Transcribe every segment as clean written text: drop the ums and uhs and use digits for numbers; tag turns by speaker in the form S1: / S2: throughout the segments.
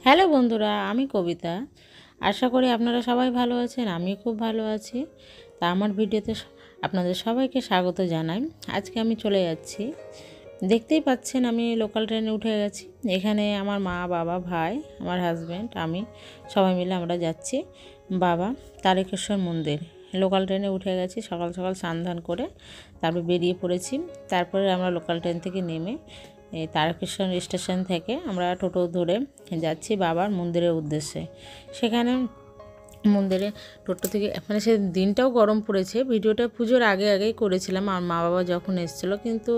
S1: Hello বন্ধুরা, আমি কবিতা। আশা করি আপনারা সবাই ভালো আছেন। আমি খুব ভালো আছি। তা আমার ভিডিওতে আপনাদের সবাইকে স্বাগত জানাই। আজকে আমি চলে যাচ্ছি, দেখতেই পাচ্ছেন আমি লোকাল ট্রেনে উঠে গেছি। এখানে আমার মা, বাবা, ভাই, আমার হাজব্যান্ড, আমি সবাই মিলে আমরা যাচ্ছি বাবা তারকেশ্বর মন্দির। লোকাল ট্রেনে উঠে গেছি, সকাল সকাল স্নান ধান করে তারপর বেরিয়ে পড়েছি। তারপরে আমরা লোকাল ট্রেন থেকে নেমে এই তারকেশ্বর স্টেশন থেকে আমরা টোটো ধরে যাচ্ছি বাবার মন্দিরের উদ্দেশ্যে। সেখানে মন্দিরে টোটো থেকে মানে সে দিনটাও গরম পড়েছে। ভিডিওটা পুজোর আগেই করেছিলাম আর মা বাবা যখন এসেছিলো, কিন্তু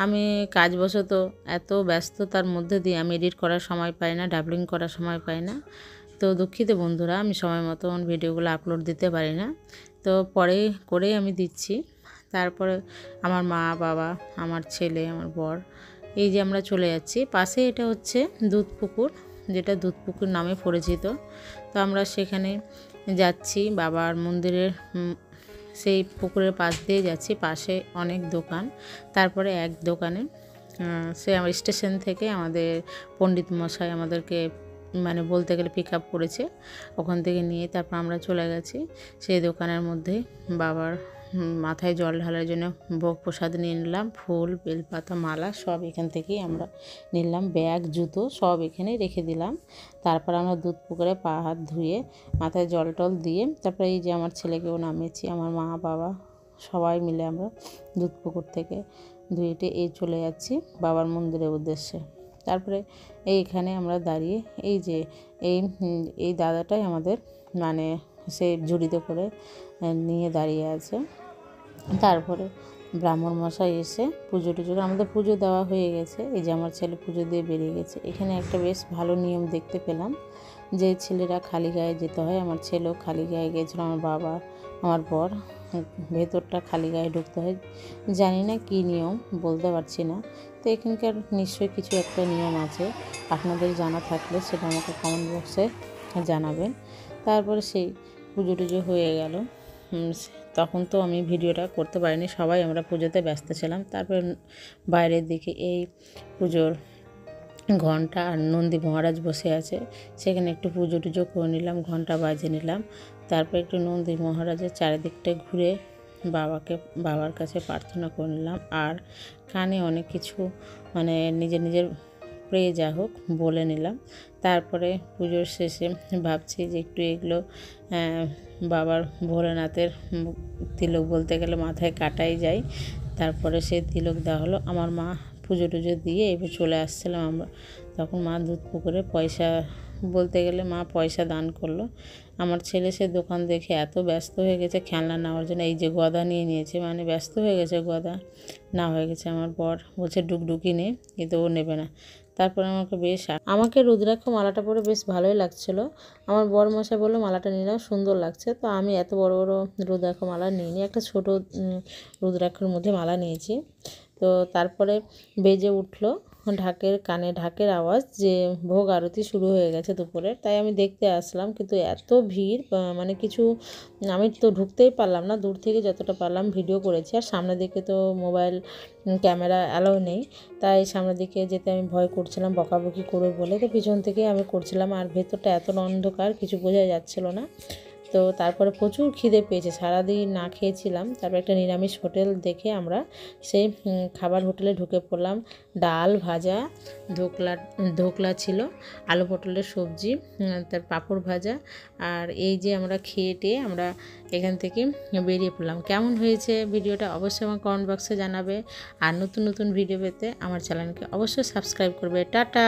S1: আমি কাজবশত এত ব্যস্ততার মধ্যে দিয়ে আমি এডিট করার সময় পাই না, ডাবলিং করার সময় পাই না। তো দুঃখিত বন্ধুরা, আমি সময় মতন ভিডিওগুলো আপলোড দিতে পারি না। তো পরে করেই আমি দিচ্ছি। তারপরে আমার মা, বাবা, আমার ছেলে, আমার বর, এই যে আমরা চলে যাচ্ছি। পাশে এটা হচ্ছে দুধপুকুর, যেটা দুধপুকুর নামে পরিচিত। তো আমরা সেখানে যাচ্ছি বাবার মন্দিরের সেই পুকুরের পাশ দিয়ে যাচ্ছি। পাশে অনেক দোকান। তারপরে এক দোকানে সে আমার স্টেশন থেকে আমাদের পণ্ডিত মশাই আমাদেরকে মানে বলতে গেলে পিক আপ করেছে। ওখান থেকে নিয়ে তারপর আমরা চলে গেছি সেই দোকানের মধ্যে। বাবার মাথায় জল ঢালার জন্য ভোগ প্রসাদ নিয়ে নিলাম, ফুল, বেলপাতা, মালা সব এখান থেকেই আমরা নিলাম। ব্যাগ, জুতো সব এখানে রেখে দিলাম। তারপর আমরা দুধ পুকুরে পা হাত ধুয়ে মাথায় জল টল দিয়ে তারপরে এই যে আমার ছেলেকেও নামিয়েছি, আমার মা, বাবা সবাই মিলে আমরা দুধ পুকুর থেকে ধুয়েটে এই চলে যাচ্ছি বাবার মন্দিরের উদ্দেশ্যে। তারপরে এইখানে আমরা দাঁড়িয়ে এই যে এই দাদাটাই আমাদের মানে সে ঝুড়িতে করে নিয়ে দাঁড়িয়ে আছে। তারপরে ব্রাহ্মণ মশাই এসে পুজো টুজো, আমাদের পুজো দেওয়া হয়ে গেছে। এই যে আমার ছেলে পুজো দিয়ে বেরিয়ে গেছে। এখানে একটা বেশ ভালো নিয়ম দেখতে পেলাম যে ছেলেরা খালি গায়ে যেতে হয়। আমার ছেলেও খালি গায়ে গিয়েছিল, আমার বাবা, আমার বর ভেতরটা খালি গায়ে ঢুকতে হয়। জানি না কী নিয়ম, বলতে পারছি না। তো এখানকার নিশ্চয়ই কিছু একটা নিয়ম আছে, আপনাদের জানা থাকলে সেটা আমাকে কমেন্ট বক্সে জানাবেন। তারপরে সেই পুজো টুজো হয়ে গেল। তখন তো আমি ভিডিওটা করতে পারিনি, সবাই আমরা পুজোতে ব্যস্ত ছিলাম। তারপর বাইরের দিকে এই পুজোর ঘণ্টা আর নন্দী মহারাজ বসে আছে, সেখানে একটু পুজো টুজো করে নিলাম, ঘণ্টা বাজিয়ে নিলাম। তারপর একটু নন্দী মহারাজের চারিদিকটা ঘুরে বাবার কাছে প্রার্থনা করে নিলাম। আর কানে অনেক কিছু মানে নিজের প্রে যা হোক বলে নিলাম। তারপরে পুজোর শেষে ভাবছি যে একটু এগুলো বাবার ভোলেনাথের তিলক বলতে গেলে মাথায় কাটাই যায়। তারপরে সেই তিলক দেওয়া হলো। আমার মা পুজো টুজো দিয়ে এবার চলে আসছিলাম আমরা, তখন মা দুধ পুকুরে পয়সা বলতে গেলে মা পয়সা দান করলো। আমার ছেলে সে দোকান দেখে এত ব্যস্ত হয়ে গেছে খেলনা নেওয়ার জন্য, এই যে গদা নিয়ে নিয়েছে, মানে ব্যস্ত হয়ে গেছে, গদা না হয়ে গেছে। আমার বর বলছে ডুকডুকি নে, কিন্তু ও নেবে না। তারপর আমাকে রুদ্রাক্ষ মালাটা পরে বেশ ভালোই লাগছিল। আমার বর মশাই বললো মালাটা নিলাম, সুন্দর লাগছে। তো আমি এত বড় বড় রুদ্রাক্ষ মালা নিইনি, একটা ছোট রুদ্রাক্ষর মধ্যে মালা নিয়েছি। তো তারপরে বেজে উঠলো কানে ঢাকের আওয়াজ যে ভোগ আরতি শুরু হয়ে গেছে দুপুরে। তাই আমি দেখতে আসলাম, কিন্তু এত ভিড় মানে কিছু আমি তো ঢুকতেই পারলাম না। দূর থেকে যতটা পারলাম ভিডিও করেছি, আর সামনের দিকে তো মোবাইল ক্যামেরা অ্যালাউ নেই, তাই সামনের দিকে যেতে আমি ভয় করছিলাম, বকাবকি করবে বলে। তো পিছন থেকে আমি করছিলাম, আর ভেতরটা এত অন্ধকার কিছু বোঝা যাচ্ছিল না। তো তারপরে প্রচুর খিদে পেয়েছে, সারাদিন না খেয়েছিলাম। তারপর একটা নিরামিষ হোটেল দেখে আমরা সেই খাবার হোটেলে ঢুকে পড়লাম। ডাল, ভাজা, ধোকলা ছিল, আলু পটলের সবজি, তার পাঁপড় ভাজা। আর এই যে আমরা খেয়ে আমরা এখান থেকে বেরিয়ে পড়লাম। কেমন হয়েছে ভিডিওটা অবশ্যই আমার কমেন্ট বক্সে জানাবে। আর নতুন নতুন ভিডিও পেতে আমার চ্যানেলকে অবশ্যই সাবস্ক্রাইব করবে। টাটা।